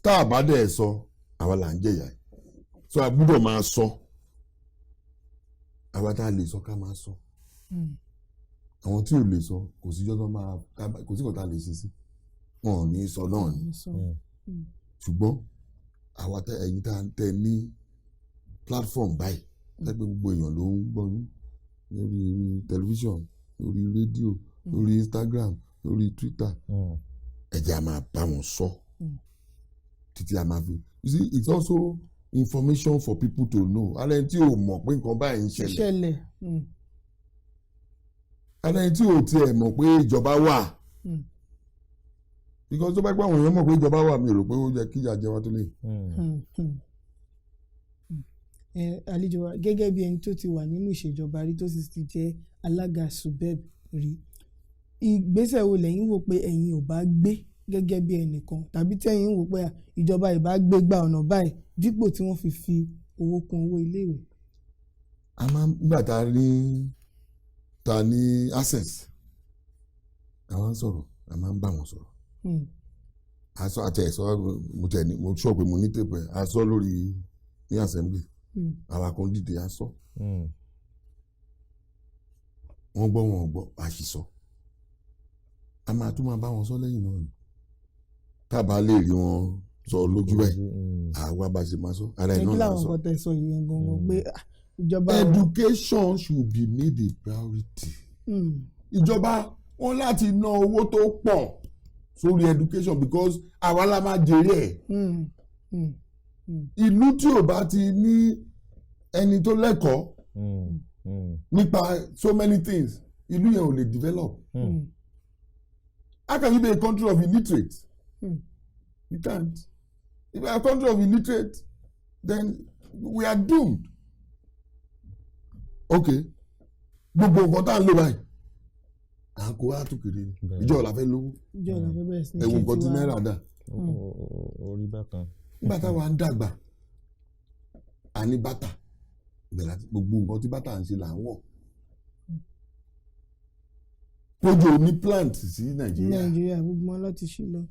tá a bá dẹ̀ sọ àwa là ń jẹ̀yà so a gbúdọ̀ máa sọ àwa tá a lè sọ ká máa sọ àwọn tí ò lè sọ kò sí jọ́tọ̀ kò sí kọ́ta lè ṣe sí wọn ò ní sọ náà ni ṣùgbọ́n àwa ẹ̀yin tá a tẹ ní platform báyìí lẹ́gbẹ̀ẹ́ gbogbo èèyàn ló ń gbọ́ yín lórí tẹlifíṣàn lórí rédíò lórí Instagram lórí Twitter ẹ jẹ́ a máa bá wọn sọ títí a máa fi you see it's also information for people to know alẹ́ tí o mọ̀ pé nǹkan báyìí ń ṣẹlẹ̀ alẹ́ tí o tiẹ̀ mọ̀ pé ìjọba wà because tó bá gbọ́ àwọn èèyàn mọ̀ pé ìjọba wà mi rò pé ó yẹ kí ìyà jẹ wá tó lè. àlejò wa gẹ́gẹ́ bí ẹni tó ti wà nínú ìṣèjọba rí tó sì ti jẹ́ alága subeb rí ìgbésẹ̀ wo lẹ́yìn wò pé ẹ̀yin ò bá gbé gẹ́gẹ́ bí ẹnìkan tàbí tí ẹ̀yin wò pé ìjọba ìbá gbé gba ọ̀nà báyìí dípò tí wọ́n fi owó kún owó iléèwé. a máa ń gbà ta ní access a máa ń sọ̀rọ̀ a máa ń bá wọn sọ̀rọ̀ aṣọ àti ẹ̀sọ́ mo sọ pé mo ní tèpẹ́ aṣọ lórí ní assembly àwa kan dìde aṣọ wọ́n gbọ́ wọn ò gbọ́ àṣìṣọ́ a máa tún máa bá wọn sọ lẹ́yìn náà ni tábà lè rí wọn sọ lójú ẹ̀ àwa bá ṣe máa sọ ara ẹ̀ náà kí la làwọn sọ. nǹkan tẹ sọ yìí gangan pé ìjọba. Education should be made a priority. Ìjọba wọn láti ná owó tó pọ̀ sórí education because àwa la máa jèrè ẹ̀. Ìlú tí ò bá ti ní ẹni tó lẹ́kọ̀ọ́ nípa so many things ìlú yẹn ò lè develop. How can you be a country of illiterate? You can't. If you are a country of illiterate, then we are doomed. Okay. Gbogbo nǹkan tá à ń lò báyìí. À ń kó wá tó kiri. Ìjọ ọ̀la fẹ́ lówó. ìjọ ọ̀la fẹ́ bẹ̀rẹ̀ sí ní Ẹ̀wọ̀n nǹkan tí náírà dà. orí bákan. Nígbà táwa ń dàgbà, a ní bàtà. Gbogbo nǹkan tí bàtà ń ṣe là ń wọ̀. Pójò ní plant sí Nàìjíríà. Nàìjíríà gbogbo wọn lọ ti ṣí lọ.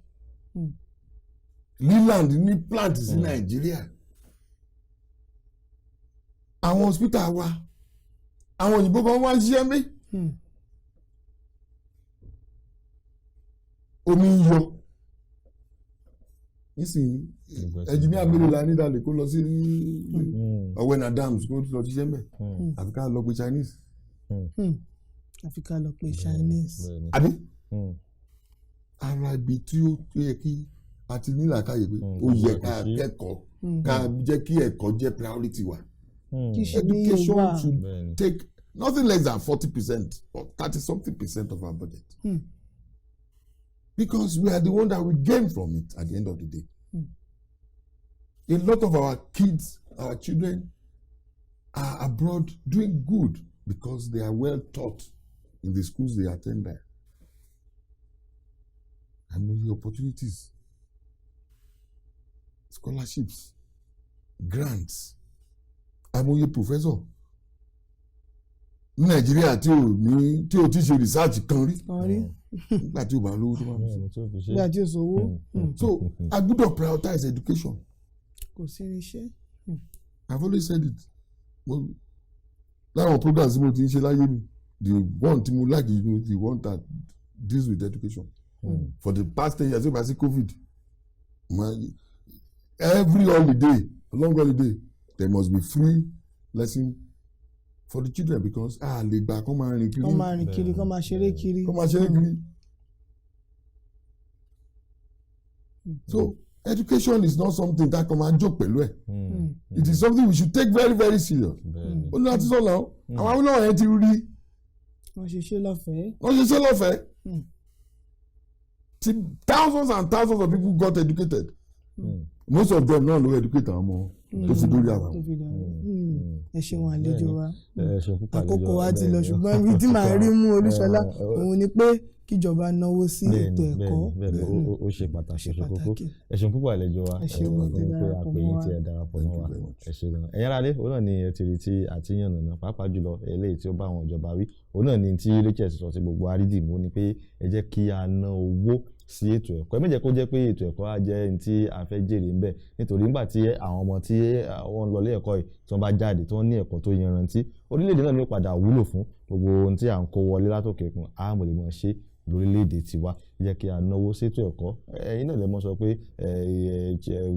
Leland ní plant sí Nàìjíríà. Àwọn hospital wa àwọn òyìnbó kan wá ń ṣiṣẹ́ mí. Omi ń yọ nísìnyí ẹnjìníà mélòó la nídà lè kó lọ sí Owena Dams kó lọ ṣiṣẹ́ mẹ́ àfi ká lọ pé Chinese. àfi ká lọ pé Chinese. Àbí ara ibi tí ó yẹ kí a ti nílà káyè pé ó yẹ ká kẹ́kọ̀ọ́ ká jẹ́ kí ẹ̀kọ́ jẹ́ priority wa. Education should take nothing less than 40% or 30-something% of our budget. Because we are the one that will gain from it at the end of the day. A lot of our kids, our children are abroad doing good because they are well taught in the schools they attend there. And with the opportunities, scholarships, grants, àìmọye professor ní Nàìjíríà tí ò ti ṣe research kan rí nígbà tí ò bá lówó tó máa ń sọ nígbà tí ò sówó. so a gbọ́dọ̀ prioritize education. kò sí irinṣẹ́. I've always said it. Láwọn programs tí mo ti ń ṣe láyé mi, the one tí mo like is the one that deals with education. For the past 10 years, since I see COVID, every holiday, long holiday, there must be free lesson for the children because lè gbà kọ́ máa rìn kiri. kọ́ máa rìn kiri, kọ́ máa ṣeré kiri. kọ́ máa ṣeré kiri. So education is not something that come and joke pẹ̀lú ẹ̀. It is something we should take very very serious. Ó ní láti sọ̀rọ̀ àwọn awúnáwọ̀ yẹn ti rí. wọ́n ṣiṣẹ́ lọ́fẹ̀ẹ́. wọ́n ṣiṣẹ́ lọ́fẹ̀ẹ́. Thousands and thousands of people got educated. Most of them náà ló educate àwọn ọmọ tó fi dórí àwọn. ẹ ṣeun àlejò wa àkókò wa ti lọ ṣùgbọ́n ibi tí màá rí mú Olúṣọlá òun ni pé kíjọba náwó sí ètò ẹ̀kọ́. ó ṣe pàtàkì ṣe kókó ẹ ṣeun púpọ̀ àlejò wa ẹ ṣeun pé àpèyìn tí ẹ darapọ̀ mọ́ wa ẹ ṣe gan. ẹ̀yin aráalé òun náà ni ẹ ti rí tí àtìyàn nànà pàápàá jùlọ eléyìí tí ó bá àwọn ìjọba wí òun náà ni tí Rachel sọ sí gbogbo àrídìmú ni pé ẹ jẹ́ kí a ná owó sí ètò ẹ̀kọ́ ẹ má jẹ́ kó jẹ́ pé ètò ẹ̀kọ́ á jẹ́ ní tí a fẹ́ jèrè ń bẹ̀ nítorí nígbà tí àwọn ọmọ tí wọ́n lọ ilé ẹ̀kọ́ yìí tí wọ́n bá jáde tí wọ́n ní ẹ̀kọ́ tó yanrantí orílẹ̀-èdè náà ni ó padà wúlò fún gbogbo ohun tí à ń kó wọlé látòkè kún àmọ́ lè mọ̀ ṣe lórílẹ̀-èdè tiwa jẹ́ kí a náwó sétò ẹ̀kọ́ ẹ̀yin náà lè mọ̀ sọ pé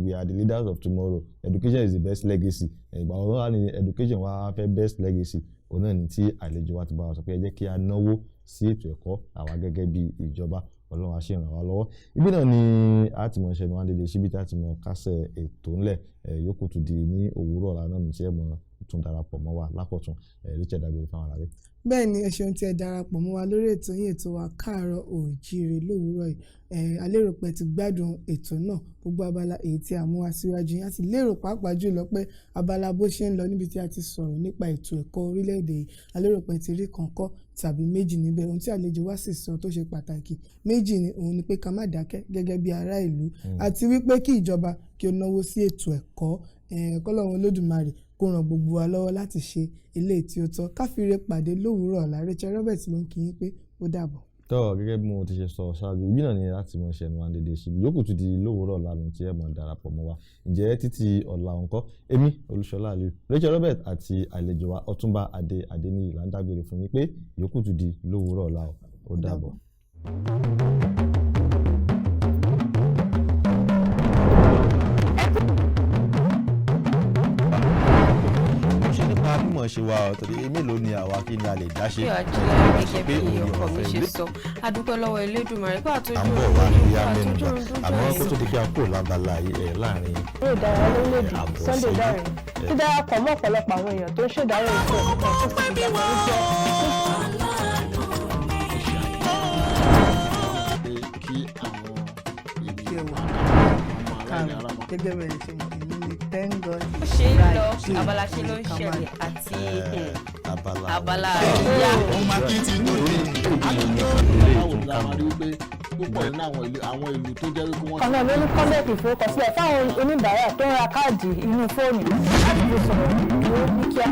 we are the leaders of tomorrow education is the best legacy ìgbà wọn wà ní education wa fẹ́ best legacy òun náà ní tí àlejò wa ti bá wa sọ pé ẹ jẹ́ kí a náwó sí ètò ẹ̀kọ́ àwa gẹ́gẹ́ bí ìjọba Ọlọ́run á ṣe ràn wá lọ́wọ́ ibi náà ni a ti mọ̀ ṣẹ́nu adédè síbi tá a ti mọ̀ kásẹ̀ ètò ńlẹ̀ yòókù tún di ní òwúrọ̀ ọ̀la náà tí ẹ mọ̀ tún darapọ̀ mọ́ wa lápọ̀tún Richard dágbére fáwọn aráàlú. bẹ́ẹ̀ ni ẹ ṣeun tí ẹ darapọ̀ mọ́ wa lórí ètò yín ètò wa káàárọ̀ oòjíire lówùúrọ̀ yìí a lérò pé ti gbádùn ètò náà gbogbo abala èyí tí a mú wá síwájú yín a sì lérò pàápàá jùlọ pé abala bó ṣe ń lọ níbi tí a ti sọ̀rọ̀ nípa ètò ẹ̀kọ́ orílẹ̀-èdè yìí a lérò pé ti rí kọ̀ọ̀kọ́ tàbí méjì níbẹ̀ ohun tí àlejò wa sì sọ tó ṣe pàtàkì méjì ni òun ni pé ká má dákẹ́ gẹ́gẹ́ bí ará ìlú àti wípé kí ìjọba kí ó náwó sí ètò ẹ̀kọ́ kọ́lọ́run Olódùmarè kó ràn gbogbo wa lọ́wọ́ láti ṣe eléyìí tí ó tọ́ káfíńre pàdé lówùúrọ̀ ọ̀la Rachel Roberts ló ń kí yín pé ó dàbọ̀. tọ́ gẹ́gẹ́ bí mo ti ṣe sọ ṣáájú ibi náà ni láti mọ̀ ṣẹ̀nu àdédé síbi yòókù tún di lówùúrọ̀ ọ̀la nù tí ẹ mọ̀ darapọ̀ mọ́ wa ǹjẹ́ títí ọ̀la ńkọ́ èmi Olúṣọlá Aliyu Rachel Roberts àti àlejò wa Ọ̀túnba Adéníyì là ń dágbére fún yín pé yòókù tún di lówùúrọ̀ ọ̀la ó dàbọ̀. mímọ̀ ṣe wa torí mélòó ni àwa kí ni a lè dá ṣe. bí ọjọ́ gẹ́gẹ́ bí ọkọ mi ṣe sọ adúpẹ́ lọ́wọ́ Elédùmarè pé àtúntò à ń bọ̀ wá ní ìyá mẹ́nuba àmọ́ kó tó di pé a kúrò lábala láàrin. eré ìdárayá lórílẹ̀‐èdè Sunday Dare dídarapọ̀ mọ́ ọ̀pọ̀lọpọ̀ àwọn èèyàn tó ń ṣèdárò ètò ẹ̀kọ́ tó ti di àwọn oúnjẹ. kí àwọn gẹ́gẹ́ bẹ̀rẹ̀ ṣe mọ̀ ní thank God. ó ṣe é lọ abala ṣe ló ń ṣẹlẹ̀ àti abala àríyá. ọmọ akéèntì tó ní àtúntò àwọn wípé púpọ̀ nínú àwọn ìlú tó jẹ́ wípé wọ́n. ọ̀nà ló ní kọ́ńdẹ̀tì ìfowópamọ́sílẹ̀ fáwọn oníbàárà tó ń ra káàdì inú fóònù láti fi sọ̀rọ̀ ní kíá.